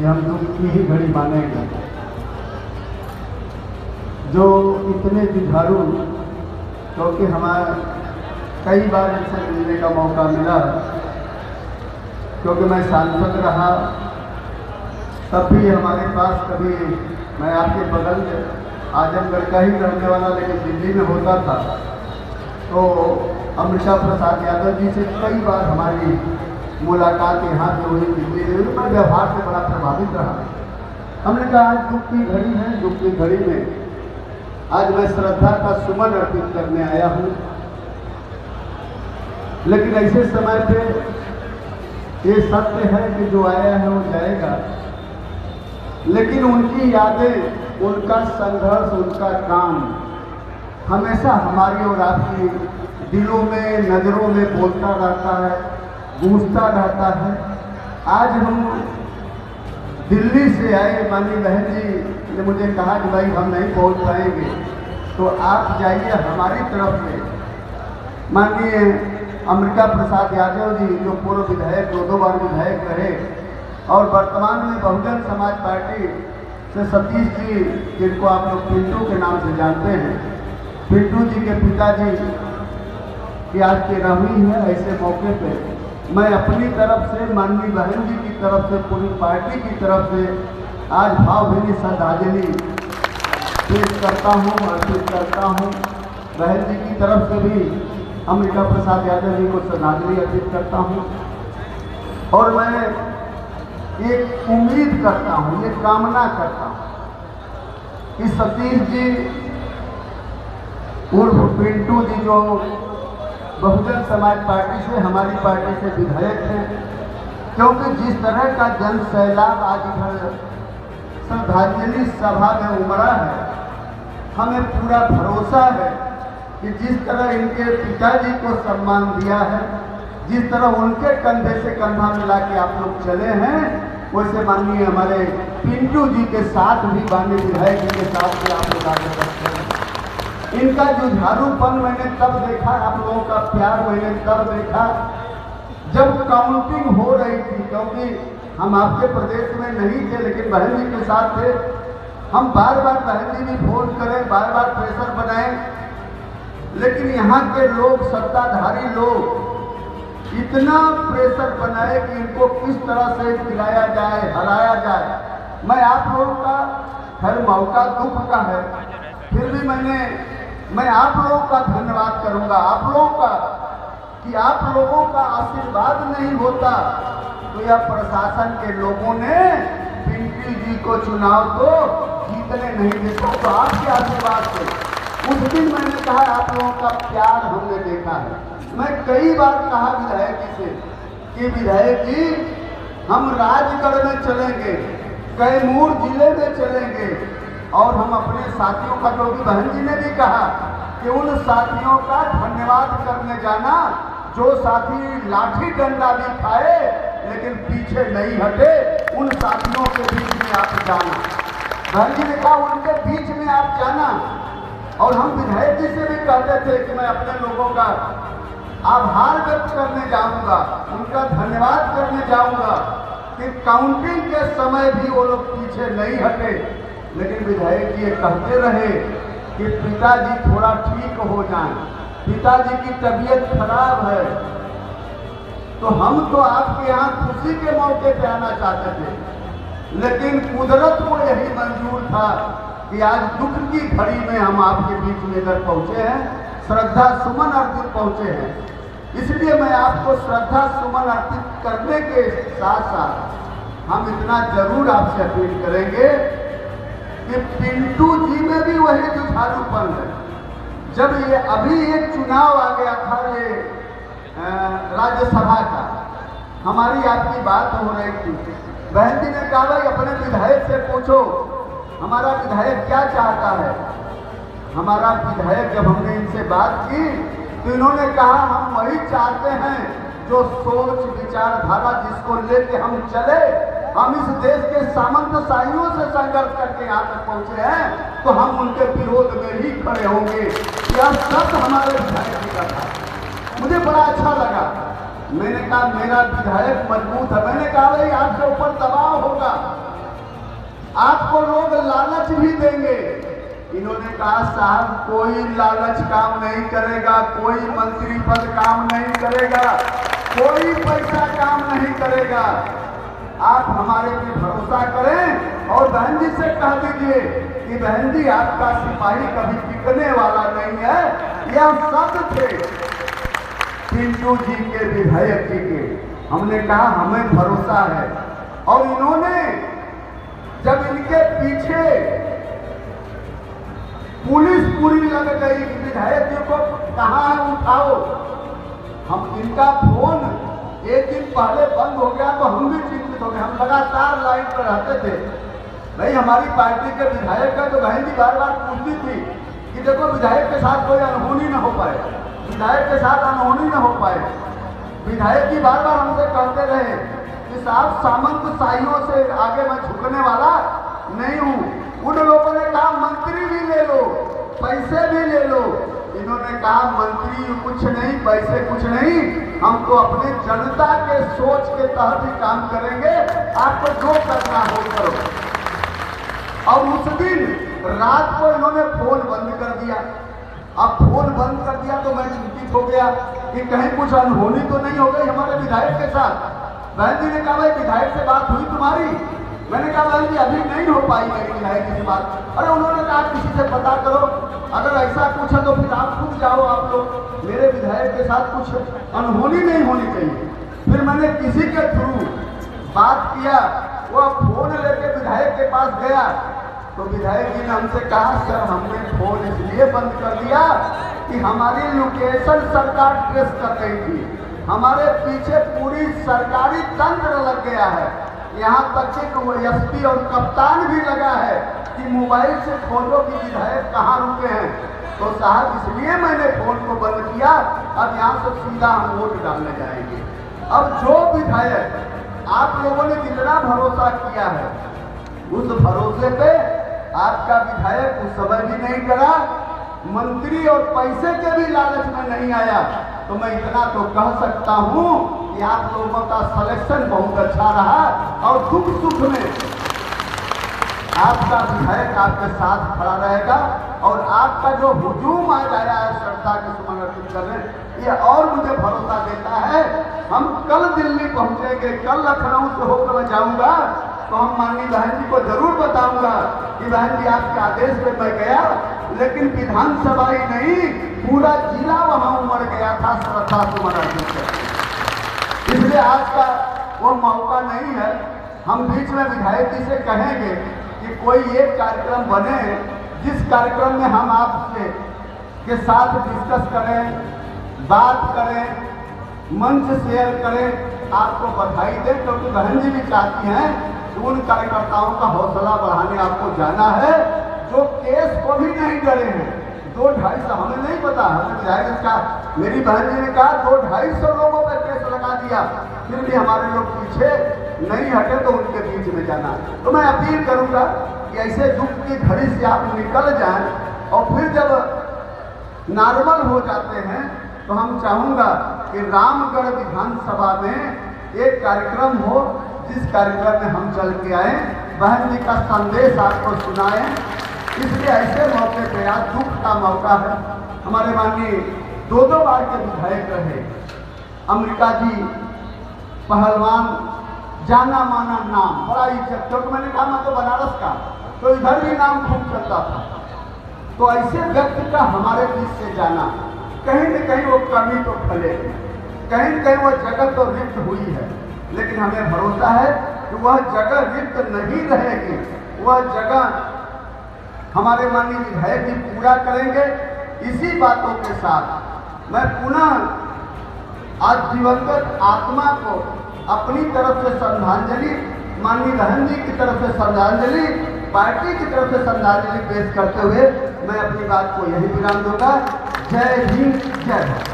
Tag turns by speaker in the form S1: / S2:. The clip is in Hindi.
S1: कि हम दुख की ही घड़ी मानेंगे। जो इतने जुझारू, क्योंकि हमारा कई बार इनसे मिलने का मौका मिला, क्योंकि मैं सांसद रहा, तब भी हमारे पास कभी, मैं आपके बगल आजमगढ़ का ही रहने वाला लेकिन दिल्ली में होता था, तो अमृता प्रसाद यादव जी से कई बार हमारी मुलाकात यहाँ से हुई, दिल्ली में हुई। मैं व्यवहार से बड़ा प्रभावित रहा। हमने कहा आज दुख की घड़ी है, दुख की घड़ी में आज मैं श्रद्धा का सुमन अर्पित करने आया हूँ। लेकिन ऐसे समय पे ये सत्य है कि जो आया है वो जाएगा, लेकिन उनकी यादें, उनका संघर्ष, उनका काम हमेशा हमारी और आपकी दिलों में, नज़रों में बोलता रहता है, गूंजता रहता है। आज हम दिल्ली से आए, माननीय बहन जी ने मुझे कहा कि भाई हम नहीं पहुंच पाएंगे, तो आप जाइए हमारी तरफ से। माननीय अमृता प्रसाद यादव जी, जो पूर्व विधायक, 2 बार विधायक रहे और वर्तमान में बहुजन समाज पार्टी से सतीश जी, जिनको आप लोग पिंटू के नाम से जानते हैं, पिंटू जी के पिताजी की आज तेरहवीं है। ऐसे मौके पे मैं अपनी तरफ से, माननीय बहन जी की तरफ से, पूरी पार्टी की तरफ से आज भावभीनी श्रद्धांजलि पेश करता हूँ, अर्पित करता हूँ। बहन जी की तरफ से भी अमृता प्रसाद यादव जी को श्रद्धांजलि अर्पित करता हूँ। और मैं एक उम्मीद करता हूँ, ये कामना करता हूँ कि सतीश जी उर्फ पिंटू जी, जो बहुजन समाज पार्टी से, हमारी पार्टी से विधायक हैं, क्योंकि जिस तरह का जन सैलाब आज इधर श्रद्धांजलि सभा में उमड़ा है, हमें पूरा भरोसा है कि जिस तरह इनके पिताजी को सम्मान दिया है, जिस तरह उनके कंधे से कंधा मिला के आप लोग चले हैं, वैसे माननीय हमारे पिंटू जी के साथ भी, माननीय विधायक जी के साथ भी आप लोग आगे बढ़ते हैं। इनका जुझारूपन मैंने तब देखा, आप लोगों का प्यार मैंने तब देखा जब काउंटिंग हो रही थी, क्योंकि हम आपके प्रदेश में नहीं थे लेकिन बहन जी के साथ थे। हम बार बार बहन जी भी फोन करें, बार बार प्रेशर बनाएं, लेकिन यहाँ के लोग, सत्ताधारी लोग इतना प्रेशर बनाए कि इनको किस तरह से खिलाया जाए, हराया जाए। मैं आप लोगों का, हर मौका दुख का है, फिर भी मैं आप लोगों का धन्यवाद करूंगा, आप लोगों का, कि आप लोगों का आशीर्वाद नहीं होता तो यह प्रशासन के लोगों ने पिंटू जी को चुनाव को जीतने नहीं देते। तो आपके आशीर्वाद से, उस दिन मैंने कहा आप लोगों का प्यार हमने देखा है। मैं कई बार कहा विधायक जी से कि विधायक जी हम राजगढ़ में चलेंगे, कैमूर जिले में चलेंगे, और हम अपने साथियों का, जो भी बहन जी ने भी कहा कि उन साथियों का धन्यवाद करने जाना जो साथी लाठी डंडा भी खाए लेकिन पीछे नहीं हटे, उन साथियों के बीच में आप जाना। बहन जी ने कहा उनके बीच में आप जाना। और हम विधायक जी से भी कहते थे कि मैं अपने लोगों का आभार व्यक्त करने जाऊंगा, उनका धन्यवाद करने जाऊंगा कि काउंटिंग के समय भी वो लोग पीछे नहीं हटे। लेकिन विधायक जी ये कहते रहे कि पिताजी थोड़ा ठीक हो जाएं, पिताजी की तबीयत खराब है। तो हम तो आपके यहाँ खुशी के मौके पे आना चाहते थे, लेकिन कुदरत को यही मंजूर था कि आज दुख की घड़ी में हम आपके बीच में इधर पहुंचे हैं, श्रद्धा सुमन अर्पित पहुंचे हैं। इसलिए मैं आपको श्रद्धा सुमन अर्पित करने के साथ साथ हम इतना जरूर आपसे अपील करेंगे कि पिंटू जी में भी वही जुझारूपन है। जब ये अभी एक चुनाव आ गया था, ये राज्यसभा का, हमारी आपकी बात हो रही थी, बहन जी ने कहा भाई अपने विधायक से पूछो हमारा विधायक क्या चाहता है। हमारा विधायक, जब हमने इनसे बात की तो इन्होंने कहा हम वही चाहते हैं जो सोच विचारधारा जिसको लेके हम चले। हम इस देश के सामंतशाहियों से संघर्ष करके यहाँ तक पहुंचे हैं, तो हम उनके विरोध में ही खड़े होंगे। यह शब्द हमारे विधायक जी का था, मुझे बड़ा अच्छा लगा। मैंने कहा मेरा विधायक मजबूत है। मैंने कहा भाई आपके ऊपर दबाव होगा, आपको लोग लालच भी देंगे। इन्होंने कहा साहब कोई लालच काम नहीं करेगा, कोई मंत्री पद काम नहीं करेगा, कोई पैसा काम नहीं करेगा। आप हमारे पे भरोसा करें और बहन जी से कह दीजिए कि बहन जी आपका सिपाही कभी टिकने वाला नहीं है। यह शब्द थे पिंटू जी के, विधायक जी के। हमने कहा हमें भरोसा है। और इन्होंने जब इनके पीछे पुलिस पूरी लग गई, विधायक जी को कहाँ है उठाओ, हम इनका फोन एक दिन पहले बंद हो गया तो हम भी चिंतित हो गए। हम लगातार लाइन पर रहते थे। भाई हमारी पार्टी के विधायक का तो बहन जी बार बार पूछती थी कि देखो विधायक के साथ कोई अनहोनी न हो पाए, विधायक के साथ अनहोनी न हो पाए। विधायक जी बार बार हमसे कहते रहे कि साहब सामंत शाहियों से आगे मैं झुकने वाला नहीं हूँ। उन लोगों ने कहा मंत्री भी ले लो, पैसे भी ले लो। इन्होंने कहा मंत्री कुछ नहीं, पैसे कुछ नहीं, हम तो अपने जनता के सोच के तहत ही काम करेंगे, आपको जो करना हो करो। और उस दिन रात को इन्होंने फोन बंद कर दिया। अब फोन बंद कर दिया तो मैं चिंतित हो गया कि कहीं कुछ अनहोनी तो नहीं हो गई हमारे विधायक के साथ। बहन जी ने कहा भाई विधायक से बात हुई तुम्हारी? मैंने कहा बहन जी अभी नहीं हो पाई मेरी विधायक से बात। अरे उन्होंने कहा किसी से पता करो, अगर ऐसा कुछ है तो फिर आप खुद जाओ, आप लोग मेरे विधायक के साथ कुछ अनहोनी नहीं होनी चाहिए। फिर मैंने किसी के थ्रू बात किया, वो फोन लेके विधायक के पास गया तो विधायक जी ने हमसे कहा सर हमने फोन इसलिए बंद कर दिया कि हमारी लोकेशन सरकार ट्रेस कर रही थी, हमारे पीछे पूरी सरकारी तंत्र लग गया है, यहाँ तक कि एसपी और कप्तान भी लगा है कि मोबाइल से खोजो कि विधायक कहाँ रुके हैं। तो साहब इसलिए मैंने फोन को बंद किया, अब यहाँ से सीधा हम वोट डालने जाएंगे। अब जो विधायक आप लोगों ने जितना भरोसा किया है उस भरोसे पे आपका विधायक उस समय भी नहीं करा, मंत्री और पैसे के भी लालच में नहीं आया। तो मैं इतना तो कह सकता हूँ कि आप लोगों का सिलेक्शन बहुत अच्छा रहा और दुख सुख में आपका विधायक आपके साथ खड़ा रहेगा। और आपका जो हुजूम आज आया है श्रद्धा के सुमन अर्पित करने, ये और मुझे भरोसा देता है। हम कल दिल्ली पहुंचेंगे, कल लखनऊ से होकर मैं जाऊंगा तो हम माननीय बहन जी को जरूर बताऊंगा कि बहन जी आपके आदेश पे मैं गया, लेकिन विधानसभा ही नहीं पूरा जिला वहां उमड़ गया था श्रद्धा सुमन अर्पित करने। इसलिए आज का वो मौका नहीं है। हम बीच में विधायक जी से कहेंगे कि कोई एक कार्यक्रम बने जिस कार्यक्रम में हम आपसे के साथ डिस्कस करें, बात करें, मंच शेयर करें, आपको बधाई दें, क्योंकि बहन जी भी चाहती हैं कि उन कार्यकर्ताओं का हौसला बढ़ाने आपको जाना है जो केस को भी नहीं डरे हैं। 200-250 हमें नहीं पता, हमें विधायक का मेरी बहन जी ने कहा 200-250 लोगों पर केस लगा दिया, फिर भी हमारे लोग पीछे नहीं हटे तो उनके बीच में जाना। तो मैं अपील करूंगा कि ऐसे दुख की घड़ी से आप निकल जाएं और फिर जब नॉर्मल हो जाते हैं तो हम चाहूँगा कि रामगढ़ विधानसभा में एक कार्यक्रम हो जिस कार्यक्रम में हम चल के आए, बहन जी का संदेश आपको सुनाएं। इसलिए ऐसे मौके पे आज दुख का मौका है। हमारे माननीय 2 बार के विधायक रहे अमेरिका जी, पहलवान, जाना माना नाम, बड़ा इज्जत, क्योंकि मैंने कहा मैं तो बनारस का, तो इधर भी नाम खूब चलता था। तो ऐसे व्यक्ति का हमारे बीच से जाना, कहीं न कहीं वो कमी तो फलेगी, कहीं न कहीं वो जगह तो रिक्त हुई है, लेकिन हमें भरोसा है कि वह जगह रिक्त नहीं रहेगी। वह जगह हमारे माननीय विधायक जी पूरा करेंगे। इसी बातों के साथ मैं पुनः आज दिवंगत आत्मा को अपनी तरफ से श्रद्धांजलि, माननीय बहन जी की तरफ से श्रद्धांजलि, पार्टी की तरफ से श्रद्धांजलि पेश करते हुए मैं अपनी बात को यही विराम दूंगा। जय हिंद, जय भारत।